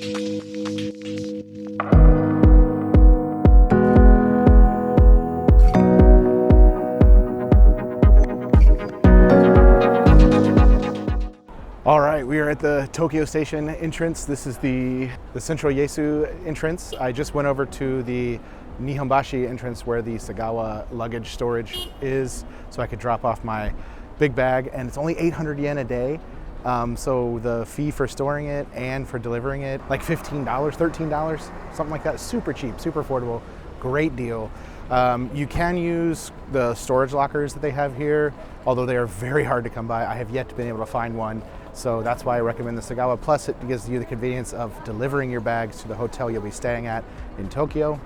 All right, we are at the Tokyo Station entrance. This is the Central Yaesu entrance. I just went over to the Nihonbashi entrance where the Sagawa luggage storage is, so I could drop off my big bag, and it's only 800 yen a day. So the fee for storing it and for delivering it, like $15, $13, something like that. Super cheap, super affordable, great deal. You can use the storage lockers that they have here, although they are very hard to come by. I have yet to be able to find one. So that's why I recommend the Sagawa. Plus it gives you the convenience of delivering your bags to the hotel you'll be staying at in Tokyo.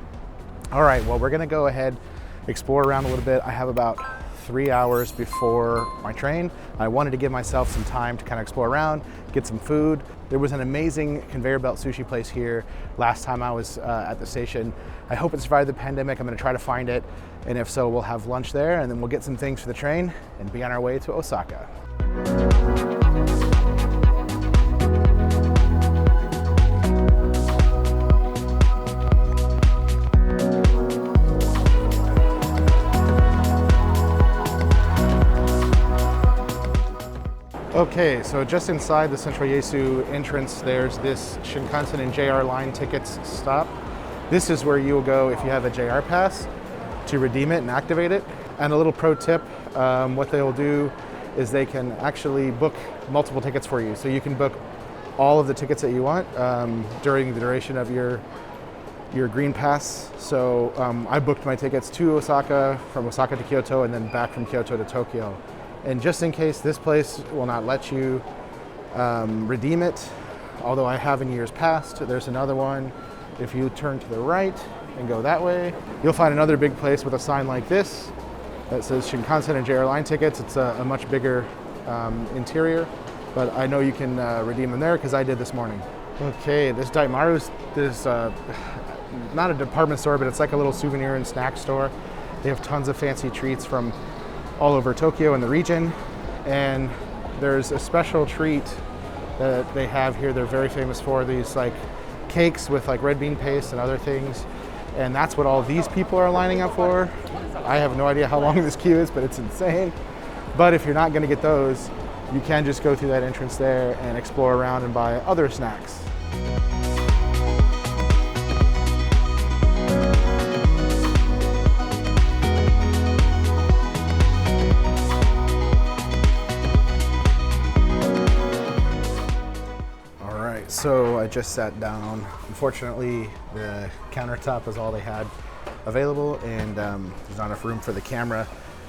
All right, well, we're gonna go ahead, explore around a little bit. I have about 3 hours before my train. I wanted to give myself some time to kind of explore around, get some food. There was an amazing conveyor belt sushi place here last time I was at the station. I hope it survived the pandemic. I'm gonna try to find it. And if so, we'll have lunch there and then we'll get some things for the train and be on our way to Osaka. Okay, so just inside the Central Yaesu entrance, there's this Shinkansen and JR line tickets stop. This is where you will go if you have a JR pass to redeem it and activate it. And a little pro tip, what they will do is they can actually book multiple tickets for you. So you can book all of the tickets that you want during the duration of your green pass. So I booked my tickets to Osaka, from Osaka to Kyoto, and then back from Kyoto to Tokyo. And just in case this place will not let you redeem it, although I have in years past, there's another one. If you turn to the right and go that way, you'll find another big place with a sign like this that says Shinkansen and JR line tickets. It's a much bigger interior, but I know you can redeem them there because I did this morning. Okay, this Daimaru's is not a department store, but it's like a little souvenir and snack store. They have tons of fancy treats from all over Tokyo and the region, and there's a special treat that they have here. They're very famous for these like cakes with like red bean paste and other things, and that's what all these people are lining up for. I have no idea how long this queue is, but it's insane. But if you're not going to get those, you can just go through that entrance there and explore around and buy other snacks. So I just sat down. Unfortunately, the countertop is all they had available, and there's not enough room for the camera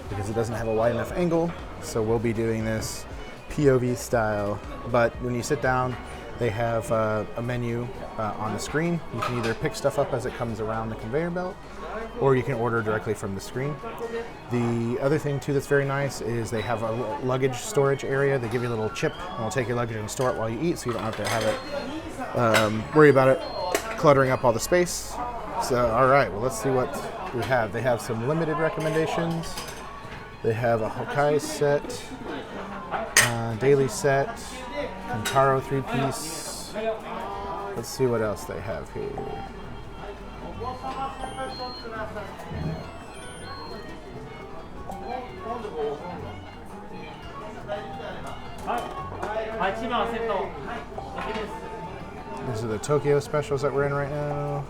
because it doesn't have a wide enough angle. So we'll be doing this POV style. But when you sit down, they have a menu on the screen. You can either pick stuff up as it comes around the conveyor belt, or you can order directly from the screen. The other thing too that's very nice is they have a luggage storage area. They give you a little chip and will take your luggage and store it while you eat, so you don't have to have it, worry about it cluttering up all the space. So, all right, well, let's see what we have. They have some limited recommendations. They have a Hokkai set, daily set, Kentaro 3-piece. Let's see what else they have here. These are the Tokyo specials that we're in right now.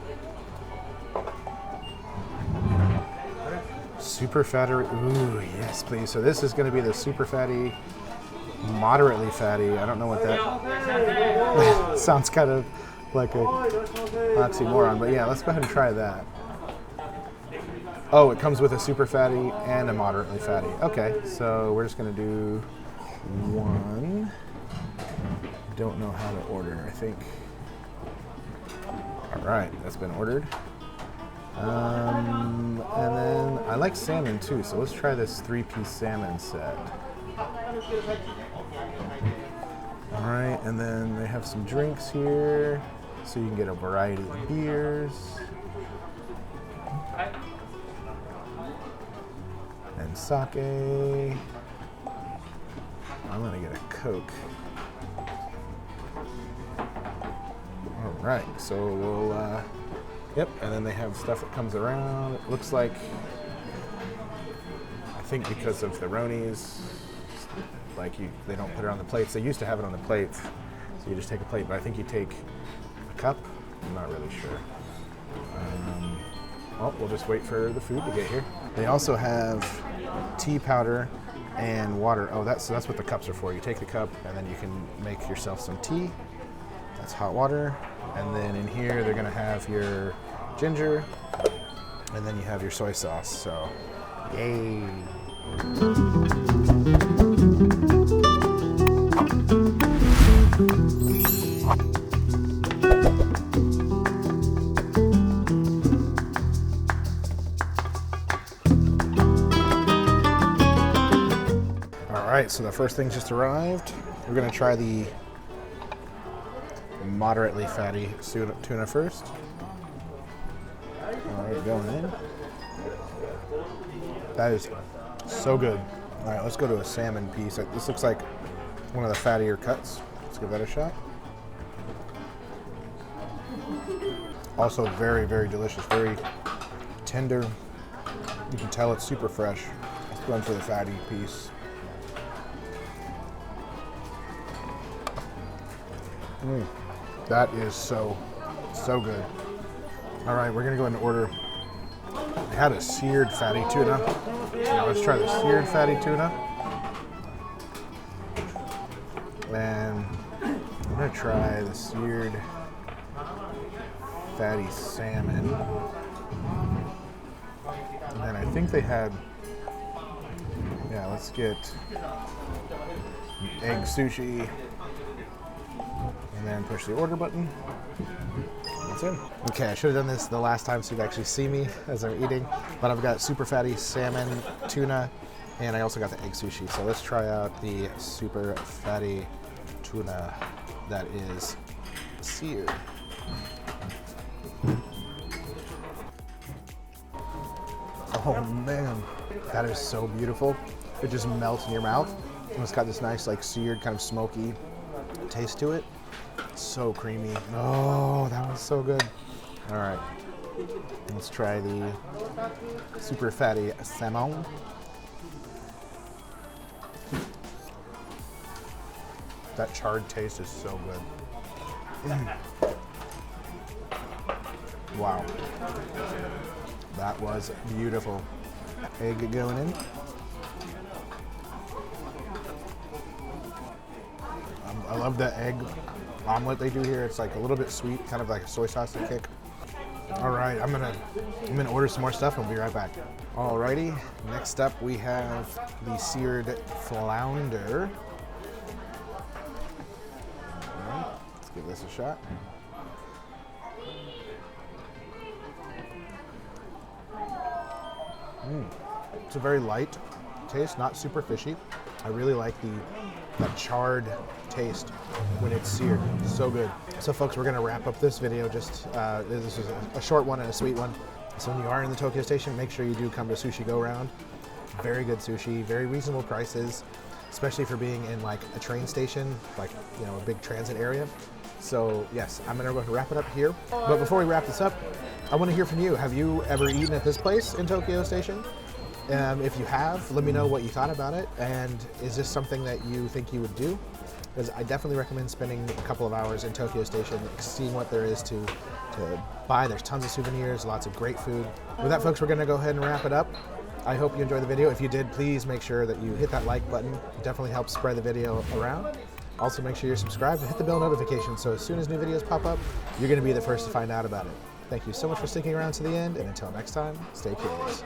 Super fatty. Ooh, yes, please. So this is going to be the super fatty, moderately fatty. I don't know what that sounds kind of like a oxymoron, but yeah, let's go ahead and try that. Oh, it comes with a super fatty and a moderately fatty. Okay, so we're just going to do one. Don't know how to order, I think. All right, that's been ordered. And then I like salmon too, so let's try this 3-piece salmon set. All right, and then they have some drinks here, so you can get a variety of beers. And sake. I'm gonna get a Coke. All Right, so we'll, yep, and then they have stuff that comes around. It looks like, I think because of the Ronies, like they don't put it on the plates. They used to have it on the plates, so you just take a plate, but I think you take a cup. I'm not really sure. Well, we'll just wait for the food to get here. They also have tea powder and water. Oh, that's what the cups are for. You take the cup and then you can make yourself some tea. That's hot water. And then in here they're gonna have your ginger, and then you have your soy sauce. So, yay. All right, so the first thing just arrived. We're gonna try the moderately fatty tuna first. All right, going in. That is so good. All right, let's go to a salmon piece. This looks like one of the fattier cuts. Let's give that a shot. Also very, very delicious, very tender. You can tell it's super fresh. Let's go in for the fatty piece. That is so good. All right, we're gonna go ahead and order. They had a seared fatty tuna. Now let's try the seared fatty tuna. And I'm gonna try the seared fatty salmon. And then I think they had, yeah, let's get egg sushi. And then push the order button. That's it. Okay, I should have done this the last time so you'd actually see me as I'm eating. But I've got super fatty salmon, tuna, and I also got the egg sushi. So let's try out the super fatty tuna that is seared. Oh man, that is so beautiful. It just melts in your mouth. And it's got this nice like seared kind of smoky taste to it. So creamy. Oh, that was so good. All right, let's try the super fatty salmon. That charred taste is so good. Wow, that was beautiful. Egg going in. I love the egg omelet they do here. It's like a little bit sweet, kind of like a soy sauce kick. All right, I'm gonna order some more stuff and we'll be right back. Alrighty, next up we have the seared flounder. All right, let's give this a shot. It's a very light taste, not super fishy. I really like that charred taste when it's seared. So good. So folks, we're gonna wrap up this video. Just this is a short one and a sweet one. So when you are in the Tokyo Station, make sure you do come to Sushi Go Round. Very good sushi, very reasonable prices, especially for being in like a train station, like, you know, a big transit area. So yes, I'm gonna go ahead and wrap it up here. But before we wrap this up, I want to hear from you. Have you ever eaten at this place in Tokyo Station? If you have, let me know what you thought about it, and is this something that you think you would do? Because I definitely recommend spending a couple of hours in Tokyo Station, seeing what there is to buy. There's tons of souvenirs, lots of great food. With that, folks, we're going to go ahead and wrap it up. I hope you enjoyed the video. If you did, please make sure that you hit that like button. It definitely helps spread the video around. Also, make sure you're subscribed and hit the bell notification so as soon as new videos pop up, you're going to be the first to find out about it. Thank you so much for sticking around to the end, and until next time, stay curious.